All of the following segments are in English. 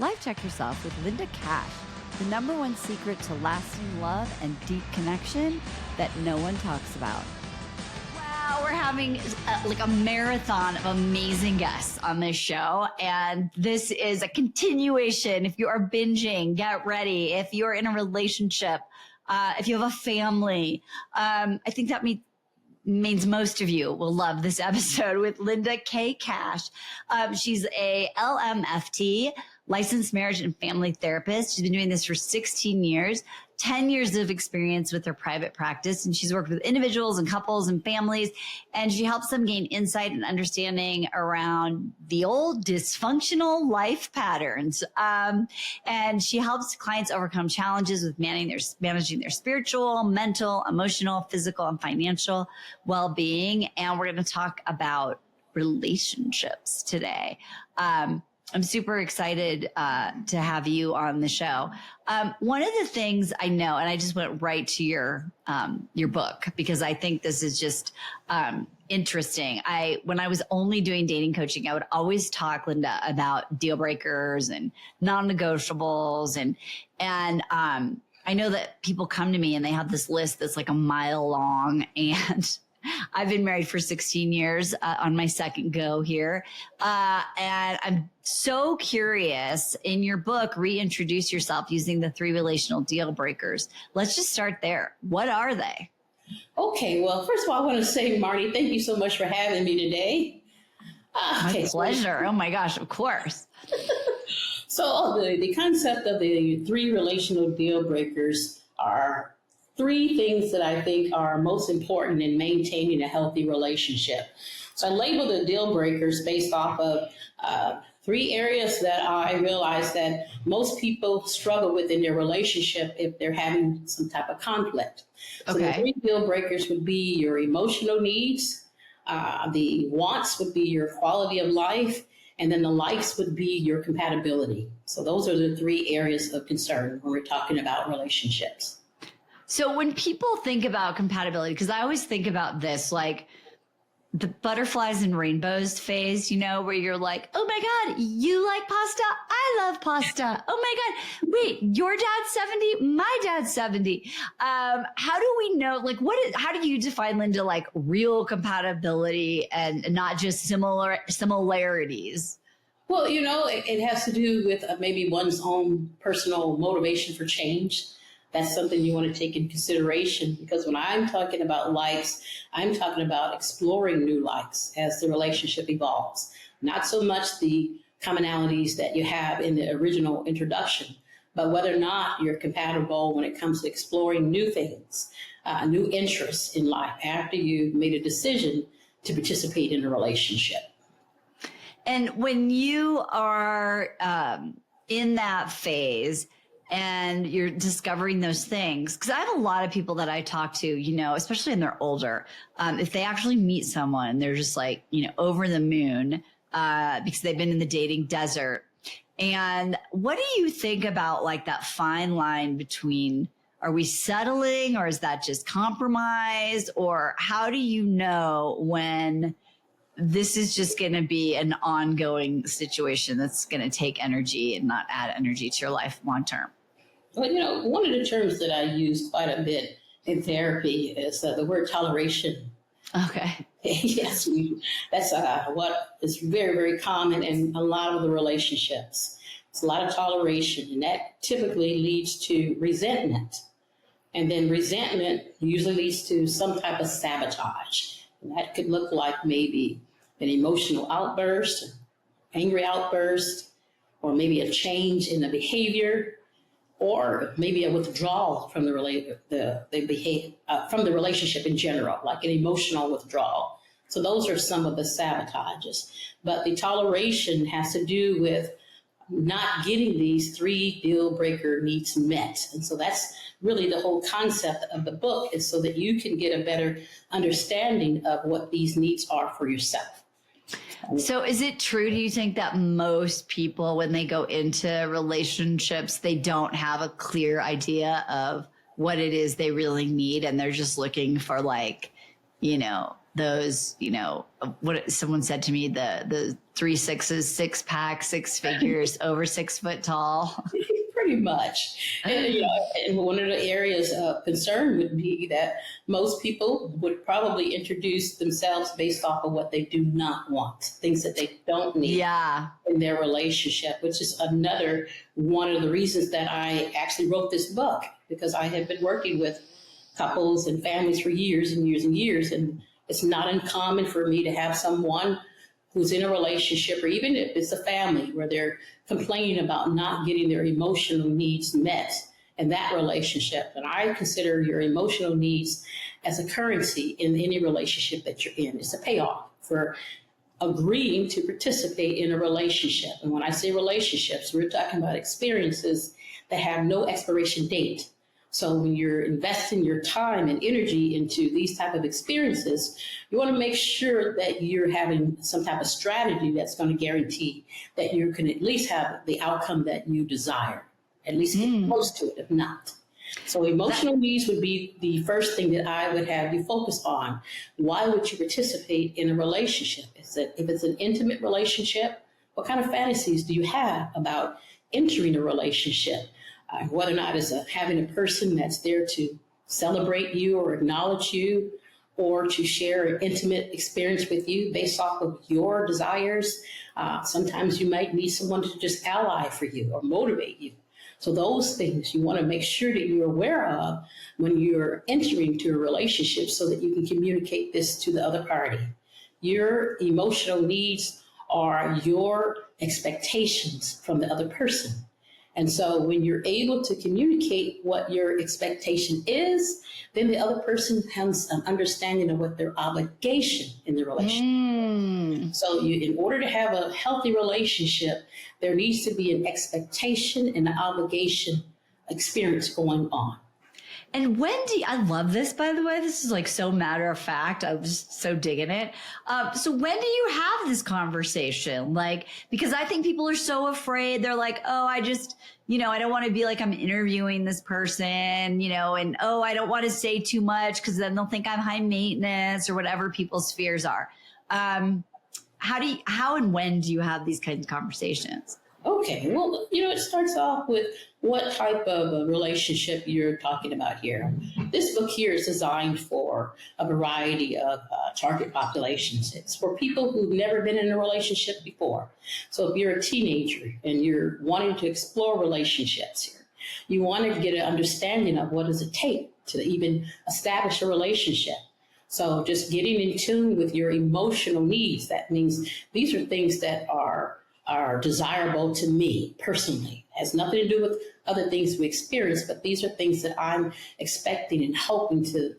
Life Check Yourself with Linda Cash, the #1 secret to lasting love and deep connection that no one talks about. Wow, we're having a marathon of amazing guests on this show. And this is a continuation. If you are binging, get ready. If you're in a relationship, if you have a family, I think that means most of you will love this episode with Linda K. Cash. She's a LMFT, licensed marriage and family therapist. She's been doing this for 16 years, 10 years of experience with her private practice. And she's worked with individuals and couples and families, and she helps them gain insight and understanding around the old dysfunctional life patterns. And she helps clients overcome challenges with managing their spiritual, mental, emotional, physical, and financial well-being. And we're going to talk about relationships today. I'm super excited to have you on the show. One of the things I know, and I just went right to your book because I think this is just interesting. When I was only doing dating coaching, I would always talk, Linda, about deal breakers and non-negotiables, and I know that people come to me and they have this list that's like a mile long, and I've been married for 16 years on my second go here. And I'm so curious, in your book, Reintroduce Yourself, using the 3 relational deal breakers. Let's just start there. What are they? Okay, well, first of all, I want to say, Marty, thank you so much for having me today. My pleasure. Oh my gosh, of course. So the concept of the 3 relational deal breakers are 3 things that I think are most important in maintaining a healthy relationship. So I label the deal breakers based off of 3 areas that I realize that most people struggle with in their relationship if they're having some type of conflict. So the 3 deal breakers would be your emotional needs, the wants would be your quality of life, and then the likes would be your compatibility. So those are the 3 areas of concern when we're talking about relationships. So when people think about compatibility, because I always think about this, like the butterflies and rainbows phase, where you're like, oh my God, you like pasta? I love pasta. Oh my God. Wait, your dad's 70? My dad's 70. How do we know, how do you define, Linda, like real compatibility and not just similarities? Well, it has to do with maybe one's own personal motivation for change. That's something you want to take in consideration, because when I'm talking about likes, I'm talking about exploring new likes as the relationship evolves. Not so much the commonalities that you have in the original introduction, but whether or not you're compatible when it comes to exploring new things, new interests in life after you've made a decision to participate in a relationship. And when you are in that phase, and you're discovering those things, because I have a lot of people that I talk to, especially when they're older, if they actually meet someone, they're just like, over the moon, because they've been in the dating desert. And what do you think about like that fine line between, are we settling, or is that just compromise? Or how do you know when this is just going to be an ongoing situation that's going to take energy and not add energy to your life long term? Well, one of the terms that I use quite a bit in therapy is the word toleration. Okay. Yes, that's what is very, very common in a lot of the relationships. It's a lot of toleration, and that typically leads to resentment. And then resentment usually leads to some type of sabotage. And that could look like maybe an emotional outburst, angry outburst, or maybe a change in the behavior, or maybe a withdrawal from the relationship in general, like an emotional withdrawal. So those are some of the sabotages. But the toleration has to do with not getting these 3 deal breaker needs met. And so that's really the whole concept of the book, is so that you can get a better understanding of what these needs are for yourself. So is it true, do you think, that most people, when they go into relationships, they don't have a clear idea of what it is they really need, and they're just looking for those, what someone said to me, the 3 6s, 6-pack, 6 figures, over 6 foot tall. Pretty much. And one of the areas of concern would be that most people would probably introduce themselves based off of what they do not want, things that they don't need in their relationship, which is another one of the reasons that I actually wrote this book, because I have been working with couples and families for years and years and years. And it's not uncommon for me to have someone who's in a relationship, or even if it's a family, where they're complaining about not getting their emotional needs met in that relationship. And I consider your emotional needs as a currency in any relationship that you're in. It's a payoff for agreeing to participate in a relationship. And when I say relationships, we're talking about experiences that have no expiration date. So when you're investing your time and energy into these type of experiences, you want to make sure that you're having some type of strategy that's going to guarantee that you can at least have the outcome that you desire, at least get close to it, if not. So emotional needs would be the first thing that I would have you focus on. Why would you participate in a relationship? If it's an intimate relationship, what kind of fantasies do you have about entering a relationship? Whether or not it's having a person that's there to celebrate you or acknowledge you, or to share an intimate experience with you based off of your desires. Sometimes you might need someone to just ally for you or motivate you. So those things you want to make sure that you're aware of when you're entering to a relationship, so that you can communicate this to the other party. Your emotional needs are your expectations from the other person. And so when you're able to communicate what your expectation is, then the other person has an understanding of what their obligation in the relationship. So in order to have a healthy relationship, there needs to be an expectation and an obligation experience going on. And I love this, by the way, this is like so matter of fact. I'm just so digging it. So when do you have this conversation? Because I think people are so afraid. They're like, oh, I just, I don't want to be like I'm interviewing this person, and oh, I don't want to say too much because then they'll think I'm high maintenance, or whatever people's fears are. How and when do you have these kinds of conversations? Okay, well, it starts off with what type of a relationship you're talking about here. This book here is designed for a variety of target populations. It's for people who've never been in a relationship before. So if you're a teenager and you're wanting to explore relationships here, you want to get an understanding of what does it take to even establish a relationship. So just getting in tune with your emotional needs, that means these are things that are desirable to me personally. It has nothing to do with other things we experience, but these are things that I'm expecting and hoping to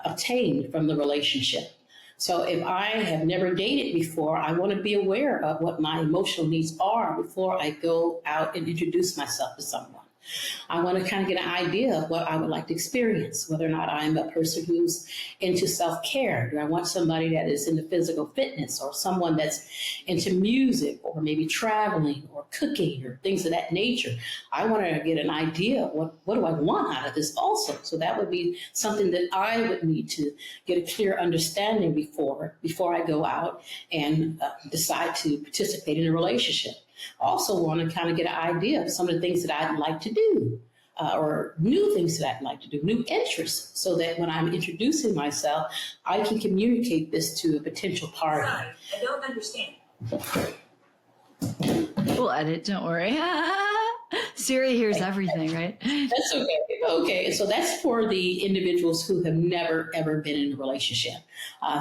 obtain from the relationship. So if I have never dated before, I want to be aware of what my emotional needs are before I go out and introduce myself to someone. I want to kind of get an idea of what I would like to experience, whether or not I'm a person who's into self-care. Do I want somebody that is into physical fitness, or someone that's into music, or maybe traveling or cooking or things of that nature? I want to get an idea of what do I want out of this also. So that would be something that I would need to get a clear understanding before I go out and decide to participate in a relationship. Also want to kind of get an idea of some of the things that I'd like to do, or new things that I'd like to do, new interests, so that when I'm introducing myself, I can communicate this to a potential party. Sorry, I don't understand. We'll edit, don't worry. Siri hears everything, right? That's okay. Okay, so that's for the individuals who have never, ever been in a relationship.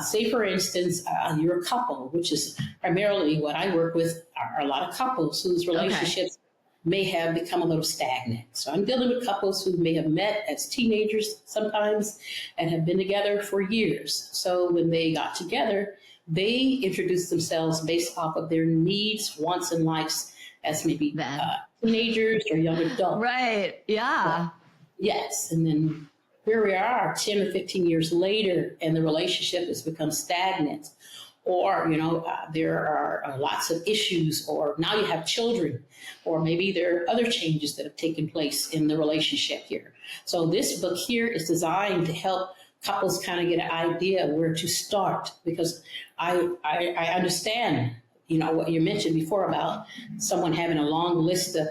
Say, for instance, you're a couple, which is primarily what I work with, are a lot of couples whose relationships may have become a little stagnant. So I'm dealing with couples who may have met as teenagers sometimes and have been together for years. So when they got together, they introduced themselves based off of their needs, wants, and likes as maybe teenagers or young adults. Right, yeah. Yes, and then here we are 10 or 15 years later, and the relationship has become stagnant. Or, there are lots of issues, or now you have children, or maybe there are other changes that have taken place in the relationship here. So this book here is designed to help couples kind of get an idea where to start, because I understand, what you mentioned before about someone having a long list of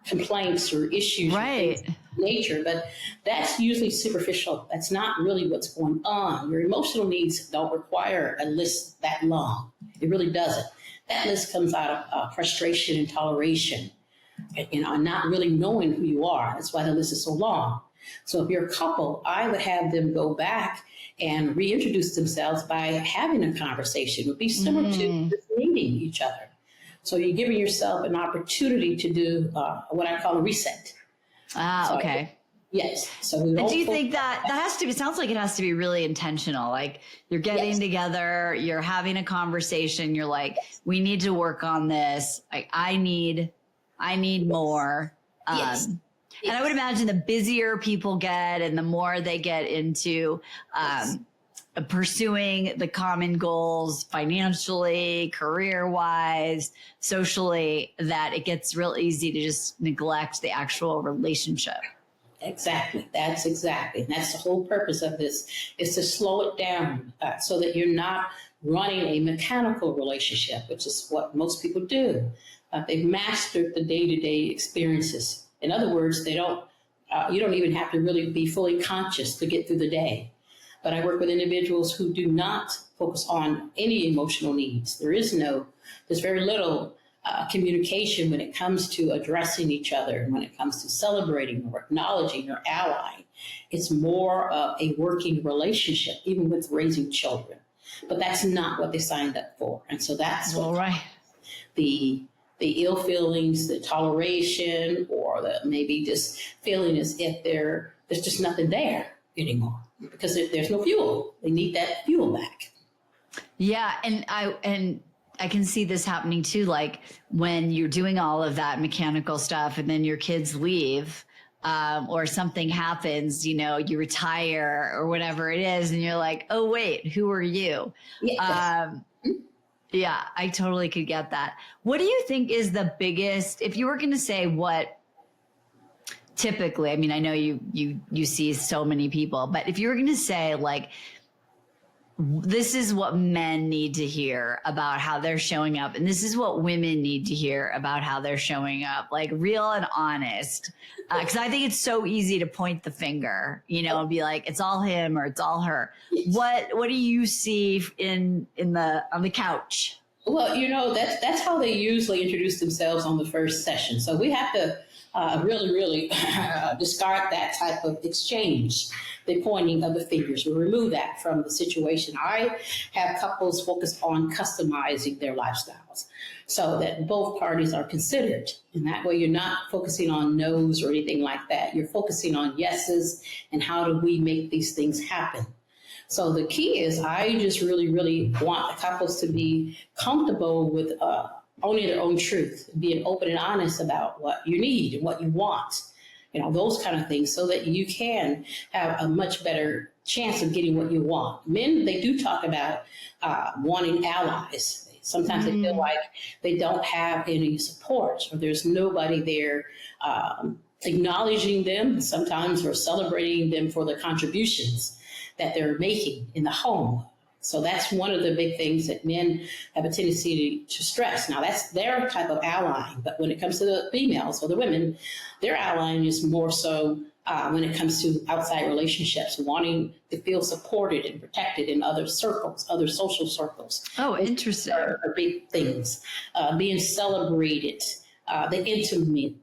complaints or issues, Right. of nature, but that's usually superficial. That's not really what's going on. Your emotional needs don't require a list that long. It really doesn't. That list comes out of frustration and toleration, and not really knowing who you are. That's why the list is so long. So if you're a couple, I would have them go back and reintroduce themselves by having a conversation. It would be similar to just meeting each other. So you're giving yourself an opportunity to do what I call a reset. Okay. Yes. So do you think that has to be, it sounds like it has to be really intentional. Like you're getting together, you're having a conversation. You're like, we need to work on this. Like I need more. And I would imagine the busier people get and the more they get into, pursuing the common goals financially, career-wise, socially, that it gets real easy to just neglect the actual relationship. Exactly. That's the whole purpose of this, is to slow it down so that you're not running a mechanical relationship, which is what most people do. They've mastered the day-to-day experiences. In other words, you don't even have to really be fully conscious to get through the day. But I work with individuals who do not focus on any emotional needs. There's very little communication when it comes to addressing each other, when it comes to celebrating or acknowledging or allying. It's more of a working relationship, even with raising children. But that's not what they signed up for. And so that's what the ill feelings, the toleration, or the maybe just feeling as if there's just nothing there anymore, because there's no fuel. They need that fuel back. Yeah, and I can see this happening too, like when you're doing all of that mechanical stuff and then your kids leave, or something happens, you retire or whatever it is, and you're like, oh wait, who are you? Yeah, I totally could get that. What do you think is the biggest, if you were going to say what typically, I mean, I know you see so many people, but if you were going to say like, this is what men need to hear about how they're showing up, and this is what women need to hear about how they're showing up, like real and honest. Because I think it's so easy to point the finger, and be like, it's all him or it's all her. What do you see on the couch? Well, that's how they usually introduce themselves on the first session. So we have to really, really discard that type of exchange, the pointing of the fingers. We remove that from the situation. I have couples focus on customizing their lifestyles so that both parties are considered. And that way you're not focusing on no's or anything like that. You're focusing on yeses and how do we make these things happen. So the key is I just really, really want the couples to be comfortable with owning their own truth, being open and honest about what you need and what you want, those kind of things, so that you can have a much better chance of getting what you want. Men, they do talk about wanting allies. Sometimes they feel like they don't have any support, or there's nobody there acknowledging them sometimes, or celebrating them for the contributions that they're making in the home. So that's one of the big things that men have a tendency to stress. Now, that's their type of allying. But when it comes to the females or the women, their allying is more so when it comes to outside relationships, wanting to feel supported and protected in other circles, other social circles. Oh, interesting. Are big things. Being celebrated. The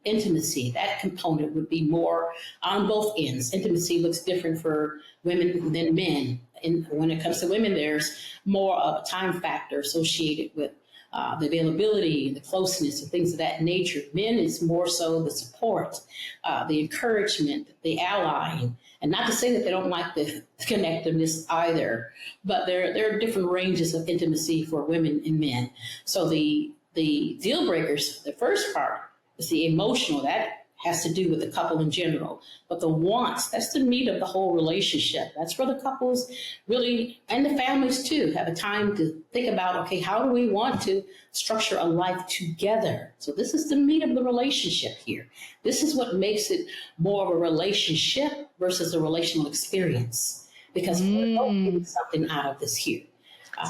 intimacy, that component would be more on both ends. Intimacy looks different for women than men. And when it comes to women, there's more of a time factor associated with the availability, the closeness, and things of that nature. Men, is more so the support, the encouragement, the allying. And not to say that they don't like the connectiveness either, but there are different ranges of intimacy for women and men. So the deal breakers, the first part is the emotional. That has to do with the couple in general. But the wants, that's the meat of the whole relationship. That's where the couples really, and the families too, have a time to think about, okay, how do we want to structure a life together? So this is the meat of the relationship here. This is what makes it more of a relationship versus a relational experience. because we're both getting something out of this here.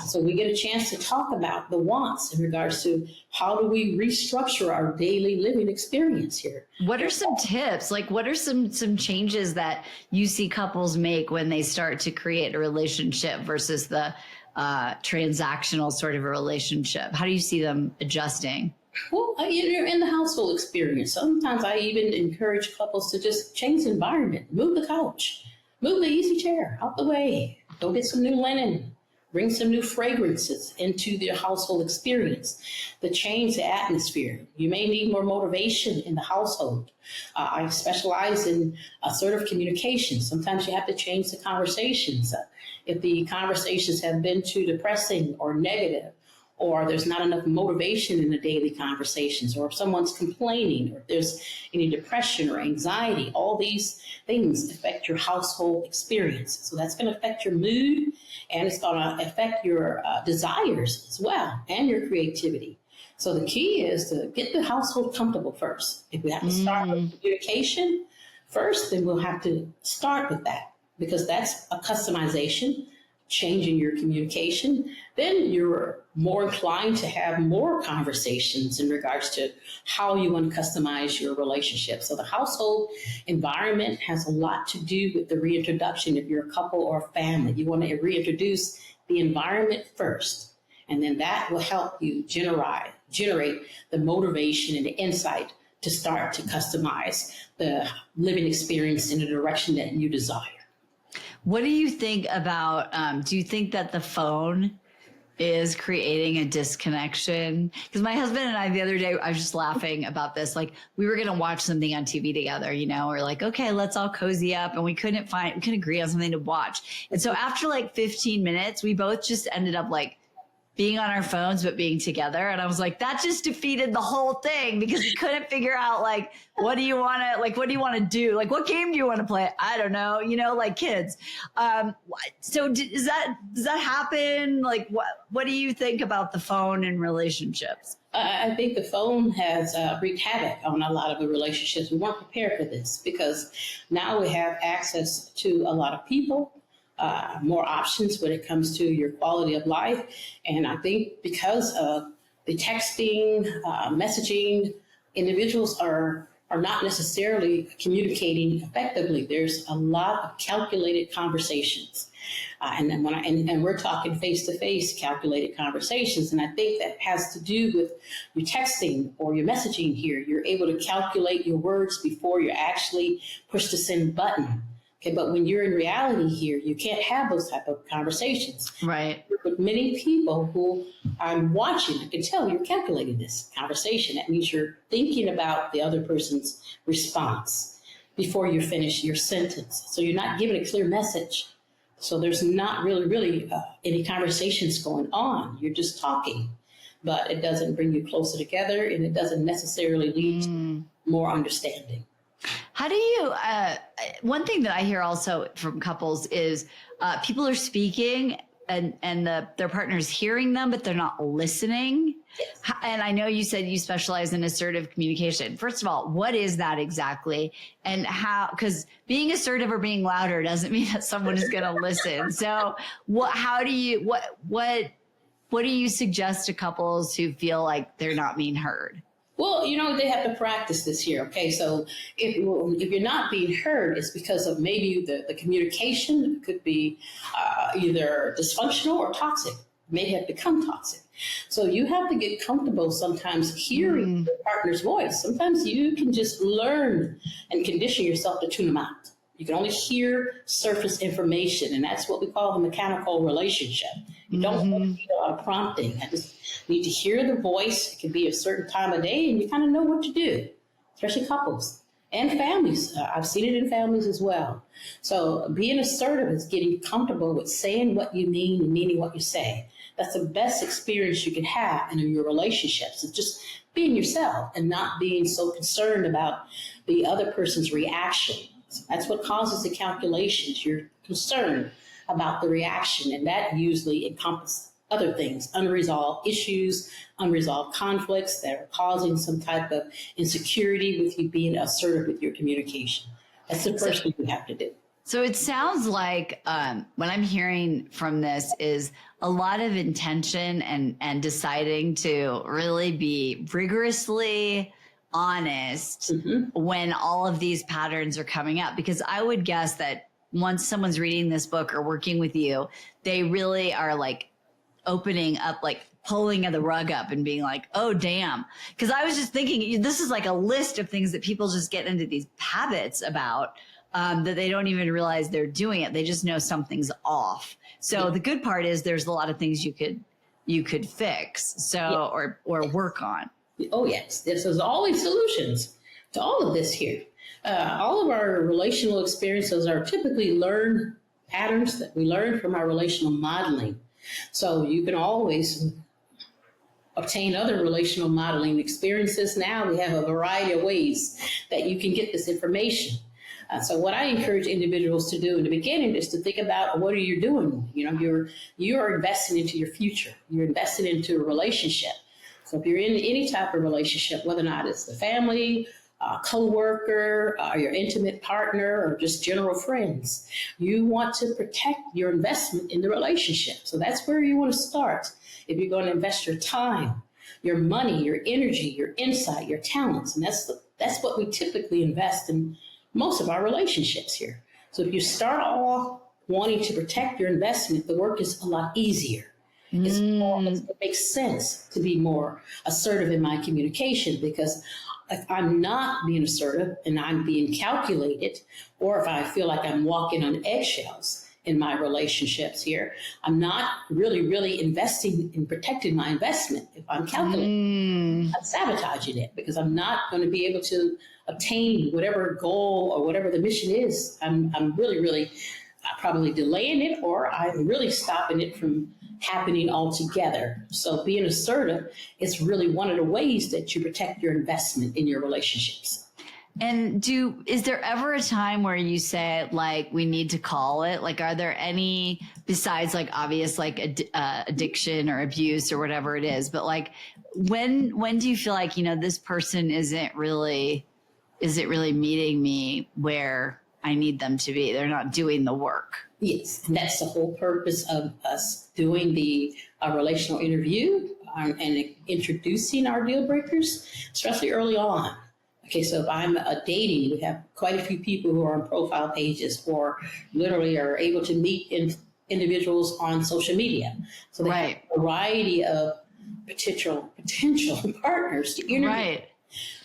So we get a chance to talk about the wants in regards to how do we restructure our daily living experience here. What are some tips? Like, what are some changes that you see couples make when they start to create a relationship versus the transactional sort of a relationship? How do you see them adjusting? Well, you're in the household experience. Sometimes I even encourage couples to just change the environment, move the couch, move the easy chair out the way, go get some new linen. Bring some new fragrances into their household experience to change the atmosphere. You may need more motivation in the household. I specialize in assertive communication. Sometimes you have to change the conversations. If the conversations have been too depressing or negative, or there's not enough motivation in the daily conversations, or if someone's complaining, or if there's any depression or anxiety, all these things affect your household experience. So that's going to affect your mood, and it's going to affect your desires as well, and your creativity. So the key is to get the household comfortable first. If we have to start with communication first, then we'll have to start with that, because that's a customization, changing your communication. Then you're more inclined to have more conversations in regards to how you want to customize your relationship. So the household environment has a lot to do with the reintroduction if you're a couple or a family. You want to reintroduce the environment first, and then that will help you generate the motivation and the insight to start to customize the living experience in the direction that you desire. What do you think about, do you think that the phone is creating a disconnection? Because my husband and I, the other day, I was just laughing about this. Like, we were going to watch something on TV together, you know, we're like, okay, let's all cozy up. And we couldn't agree on something to watch. And so after like 15 minutes, we both just ended up like being on our phones, but being together. And I was like, that just defeated the whole thing, because we couldn't figure out like, what do you want to do? Like, what game do you want to play? I don't know, you know, like kids. So does that happen? Like, what do you think about the phone in relationships? I think the phone has wreaked havoc on a lot of the relationships. We weren't prepared for this, because now we have access to a lot of people, more options when it comes to your quality of life. And I think because of the texting, messaging, individuals are not necessarily communicating effectively. There's a lot of calculated conversations. And we're talking face-to-face calculated conversations. And I think that has to do with your texting or your messaging here. You're able to calculate your words before you actually push the send button. Okay, but when you're in reality here, you can't have those type of conversations. Right. With many people who I'm watching, I can tell you're calculating this conversation. That means you're thinking about the other person's response before you finish your sentence. So you're not giving a clear message. So there's not really any conversations going on. You're just talking, but it doesn't bring you closer together, and it doesn't necessarily lead to more understanding. How do you, one thing that I hear also from couples is people are speaking and their partner's hearing them, but they're not listening. Yes. And I know you said you specialize in assertive communication. First of all, what is that exactly? And how, because being assertive or being louder doesn't mean that someone is going to listen. So what do you suggest to couples who feel like they're not being heard? Well, you know, they have to practice this here. Okay, so if you're not being heard, it's because of maybe the communication could be either dysfunctional or toxic. May have become toxic. So you have to get comfortable sometimes hearing your partner's voice. Sometimes you can just learn and condition yourself to tune them out. You can only hear surface information, and that's what we call the mechanical relationship. You don't need a lot of prompting. I just need to hear the voice. It can be a certain time of day, and you kind of know what to do, especially couples and families. I've seen it in families as well. So being assertive is getting comfortable with saying what you mean and meaning what you say. That's the best experience you can have in your relationships. It's just being yourself and not being so concerned about the other person's reaction. That's what causes the calculations. You're concerned about the reaction, and that usually encompasses other things, unresolved issues, unresolved conflicts that are causing some type of insecurity with you being assertive with your communication. That's the first thing you have to do. So it sounds like what I'm hearing from this is a lot of intention and deciding to really be rigorously honest when all of these patterns are coming up. Because I would guess that once someone's reading this book or working with you, they really are like opening up, like pulling the rug up and being like, oh, damn. Because I was just thinking, this is like a list of things that people just get into these habits about. That they don't even realize they're doing it. They just know something's off. So the good part is there's a lot of things you could fix. So or work on. Oh yes, there's always solutions to all of this here. All of our relational experiences are typically learned patterns that we learn from our relational modeling. So you can always obtain other relational modeling experiences. Now we have a variety of ways that you can get this information. So what I encourage individuals to do in the beginning is to think about what are you doing? You know, you're investing into your future. You're investing into a relationship. So if you're in any type of relationship, whether or not it's the family, co-worker, your intimate partner, or just general friends, you want to protect your investment in the relationship. So that's where you want to start. If you're going to invest your time, your money, your energy, your insight, your talents, and that's what we typically invest in most of our relationships here. So if you start off wanting to protect your investment, the work is a lot easier. It makes sense to be more assertive in my communication, because if I'm not being assertive and I'm being calculated, or if I feel like I'm walking on eggshells in my relationships here, I'm not really investing in protecting my investment. If I'm calculating, I'm sabotaging it, because I'm not going to be able to obtain whatever goal or whatever the mission is. I'm really probably delaying it, or I'm really stopping it from happening altogether. So being assertive is really one of the ways that you protect your investment in your relationships. And is there ever a time where you say, like, we need to call it? Like, are there any, besides like obvious, like addiction or abuse or whatever it is, but like, when do you feel like, this person isn't really meeting me where I need them to be? They're not doing the work. Yes, and that's the whole purpose of us doing the relational interview and introducing our deal breakers, especially early on. Okay, so if I'm dating, we have quite a few people who are on profile pages or literally are able to meet individuals on social media. So they have a variety of potential partners to interview. Right.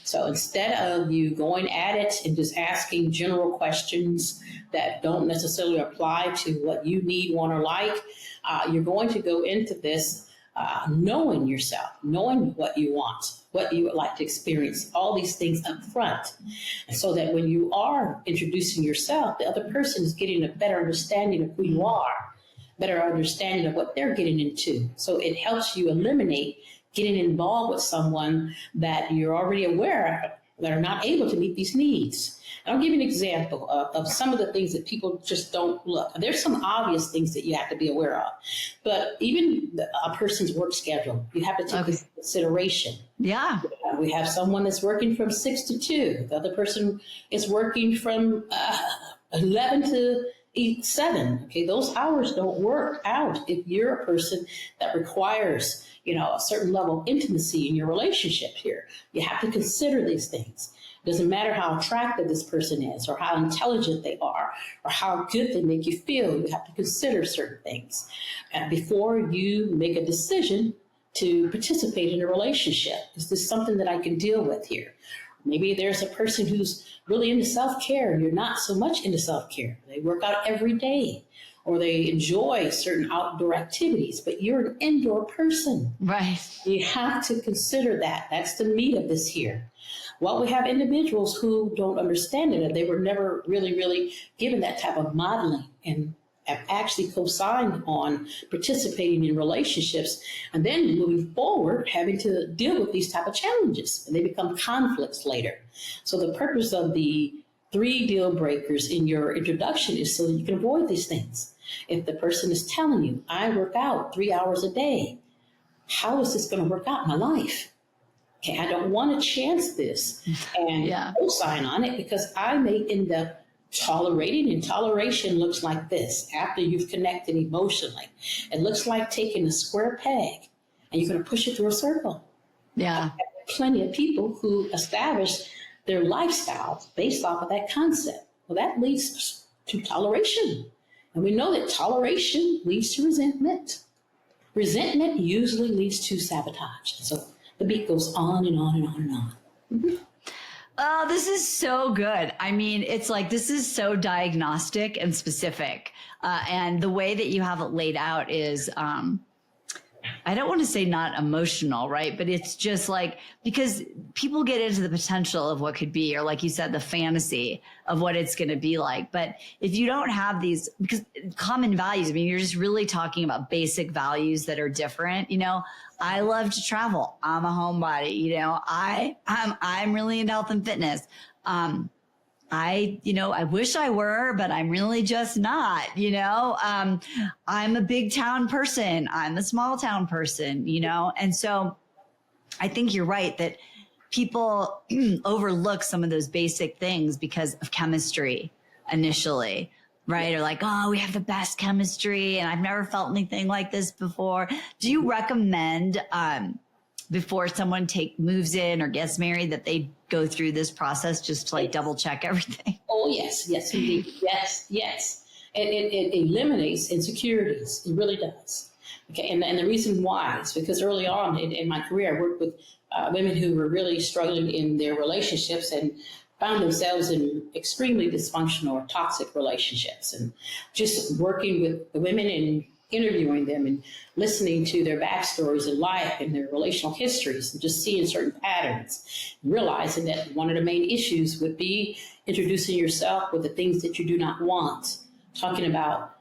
So instead of you going at it and just asking general questions that don't necessarily apply to what you need, want, or like, you're going to go into this knowing yourself, knowing what you want, what you would like to experience, all these things up front. And so that when you are introducing yourself, the other person is getting a better understanding of who you are, better understanding of what they're getting into. So it helps you eliminate getting involved with someone that you're already aware of that are not able to meet these needs. And I'll give you an example of some of the things that people just don't look. There's some obvious things that you have to be aware of, but even a person's work schedule, you have to take into consideration. Yeah. We have someone that's working from 6 to 2. The other person is working from 11 to 7. Okay, those hours don't work out if you're a person that requires a certain level of intimacy in your relationship here. You have to consider these things. It doesn't matter how attractive this person is or how intelligent they are or how good they make you feel. You have to consider certain things before you make a decision to participate in a relationship. Is this something that I can deal with here? Maybe there's a person who's really into self-care and you're not so much into self-care. They work out every day, or they enjoy certain outdoor activities, but you're an indoor person. Right. You have to consider that. That's the meat of this here. Well, we have individuals who don't understand it, and they were never really given that type of modeling and have actually co-signed on participating in relationships, and then moving forward, having to deal with these type of challenges, and they become conflicts later. So the purpose of the 3 deal breakers in your introduction is so that you can avoid these things. If the person is telling you, I work out 3 hours a day, how is this going to work out in my life? Okay, I don't want to chance this and co-sign on it because I may end up Tolerating and toleration looks like this. After you've connected emotionally, it looks like taking a square peg and you're going to push it through a circle. Yeah. Plenty of people who establish their lifestyle based off of that concept. Well, that leads to toleration. And we know that toleration leads to resentment. Resentment usually leads to sabotage. So the beat goes on and on and on and on. Mm-hmm. Oh, this is so good. I mean, it's like, this is so diagnostic and specific. And the way that you have it laid out is, I don't want to say not emotional, right? But it's just like, because people get into the potential of what could be, or like you said, the fantasy of what it's going to be like. But if you don't have these, because common values, I mean, you're just really talking about basic values that are different. You know, I love to travel. I'm a homebody. You know, I'm really into health and fitness. I wish I were, but I'm really just not, I'm a big town person. I'm a small town person, and so I think you're right that people overlook some of those basic things because of chemistry initially, right? Or like, oh, we have the best chemistry and I've never felt anything like this before. Do you recommend, before someone moves in or gets married, that they go through this process just to like double check everything? Oh, yes, indeed. Yes. And it eliminates insecurities. It really does. Okay, and the reason why is because early on in my career, I worked with women who were really struggling in their relationships and found themselves in extremely dysfunctional or toxic relationships. And just working with the women and interviewing them and listening to their backstories in life and their relational histories and just seeing certain patterns, realizing that one of the main issues would be introducing yourself with the things that you do not want, talking about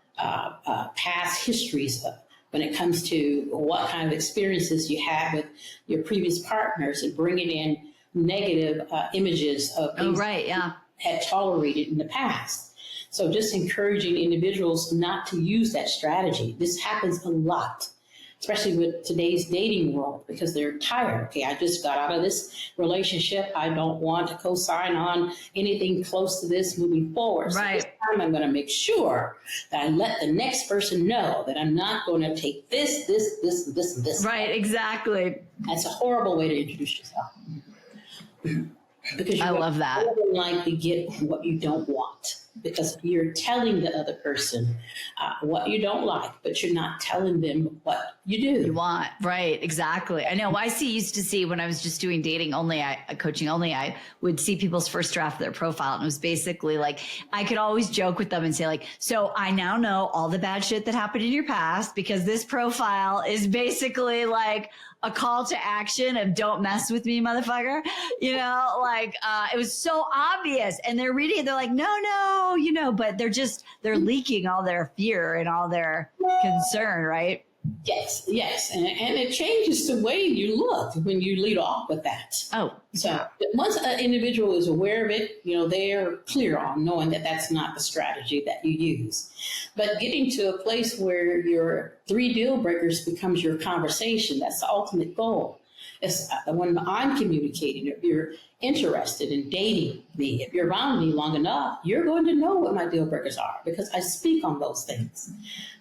past histories when it comes to what kind of experiences you had with your previous partners and bringing in negative images of things that you had tolerated in the past. So just encouraging individuals not to use that strategy. This happens a lot, especially with today's dating world, because they're tired. Okay, I just got out of this relationship. I don't want to co-sign on anything close to this moving forward. So this time I'm going to make sure that I let the next person know that I'm not going to take this, and this. Right, exactly. That's a horrible way to introduce yourself. Because I love that. You like to get what you don't want, because you're telling the other person what you don't like, but you're not telling them what you do. You want, right, exactly. I know. Used to see when I was just doing dating only, coaching only, I would see people's first draft of their profile. And it was basically like, I could always joke with them and say like, so I now know all the bad shit that happened in your past because this profile is basically like a call to action of don't mess with me, motherfucker. It was so obvious. And they're reading it, they're like, no, but they're leaking all their fear and all their concern, right? Yes. And it changes the way you look when you lead off with that. Oh, so once an individual is aware of it, they're clear on knowing that that's not the strategy that you use. But getting to a place where your 3 deal breakers becomes your conversation, that's the ultimate goal. It's when I'm communicating, if you're interested in dating me, if you're around me long enough, you're going to know what my deal breakers are because I speak on those things.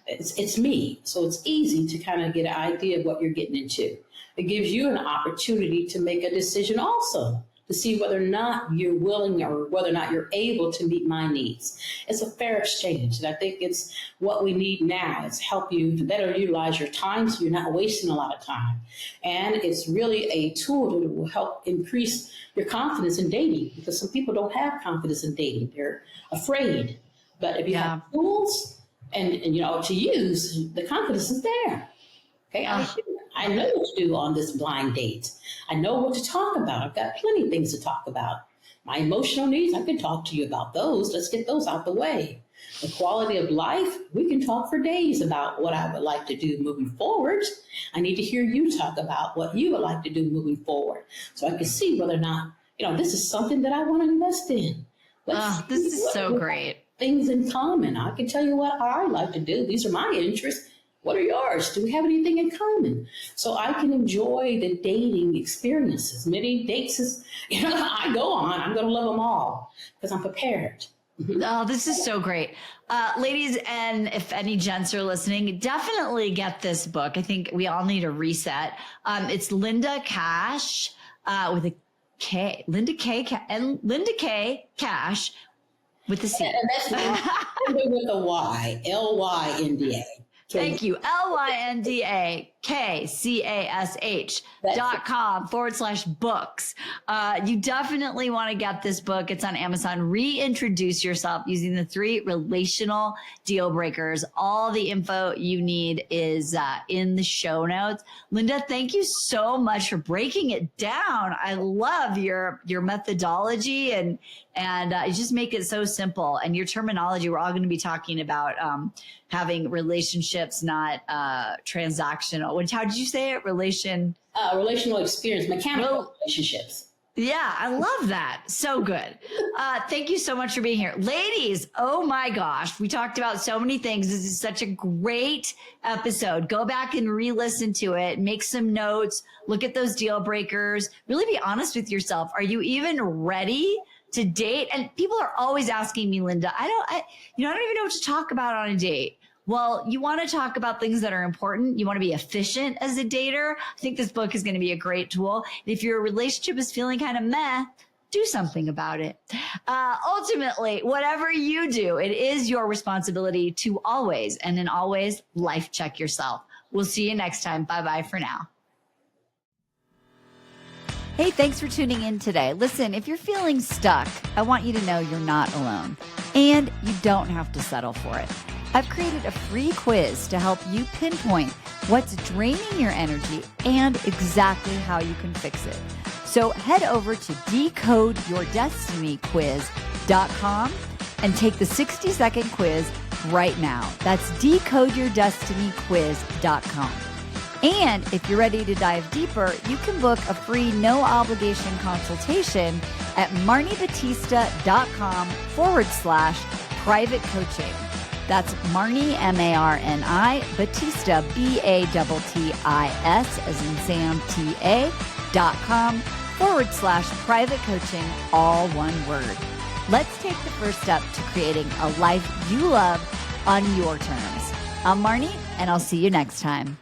It's me. So it's easy to kind of get an idea of what you're getting into. It gives you an opportunity to make a decision also, to see whether or not you're willing or whether or not you're able to meet my needs. It's a fair exchange. And I think it's what we need now. It's help you to better utilize your time so you're not wasting a lot of time. And it's really a tool that will help increase your confidence in dating, because some people don't have confidence in dating. They're afraid. But if you have tools and to use, the confidence is there. Okay, I know what to do on this blind date. I know what to talk about. I've got plenty of things to talk about. My emotional needs, I can talk to you about those. Let's get those out the way. The quality of life, we can talk for days about what I would like to do moving forward. I need to hear you talk about what you would like to do moving forward, so I can see whether or not, this is something that I want to invest in. This is so great. Things in common. I can tell you what I like to do. These are my interests. What are yours? Do we have anything in common? So I can enjoy the dating experiences. Many dates I go on, I'm going to love them all because I'm prepared. Oh, this is so great. Ladies, and if any gents are listening, definitely get this book. I think we all need a reset. It's Linda Cash with a K, Linda K Cash with a C. And that's Linda with a Y, Lynda. Thank you. LYNDAKCASH.com/books. You definitely want to get this book. It's on Amazon. Reintroduce yourself using the 3 relational deal breakers. All the info you need is in the show notes. Linda, thank you so much for breaking it down. I love your methodology and you just make it so simple. And your terminology, we're all going to be talking about having relationships, not transactional. How did you say it? Relational experience, mechanical relationships. Yeah, I love that. So good. Thank you so much for being here. Ladies, oh my gosh, we talked about so many things. This is such a great episode. Go back and re-listen to it, make some notes, look at those deal breakers, really be honest with yourself. Are you even ready to date? And people are always asking me, Linda, I don't even know what to talk about on a date. Well, you want to talk about things that are important. You want to be efficient as a dater. I think this book is going to be a great tool. And if your relationship is feeling kind of meh, do something about it. Ultimately, whatever you do, it is your responsibility to always, and in always, life check yourself. We'll see you next time. Bye-bye for now. Hey, thanks for tuning in today. Listen, if you're feeling stuck, I want you to know you're not alone. And you don't have to settle for it. I've created a free quiz to help you pinpoint what's draining your energy and exactly how you can fix it. So head over to decodeyourdestinyquiz.com and take the 60-second quiz right now. That's decodeyourdestinyquiz.com. And if you're ready to dive deeper, you can book a free no-obligation consultation at marnibatista.com/private coaching. That's Marni, M-A-R-N-I, Batista, B-A-T-T-I-S, as in Sam, T-A.com/private coaching, all one word. Let's take the first step to creating a life you love on your terms. I'm Marni, and I'll see you next time.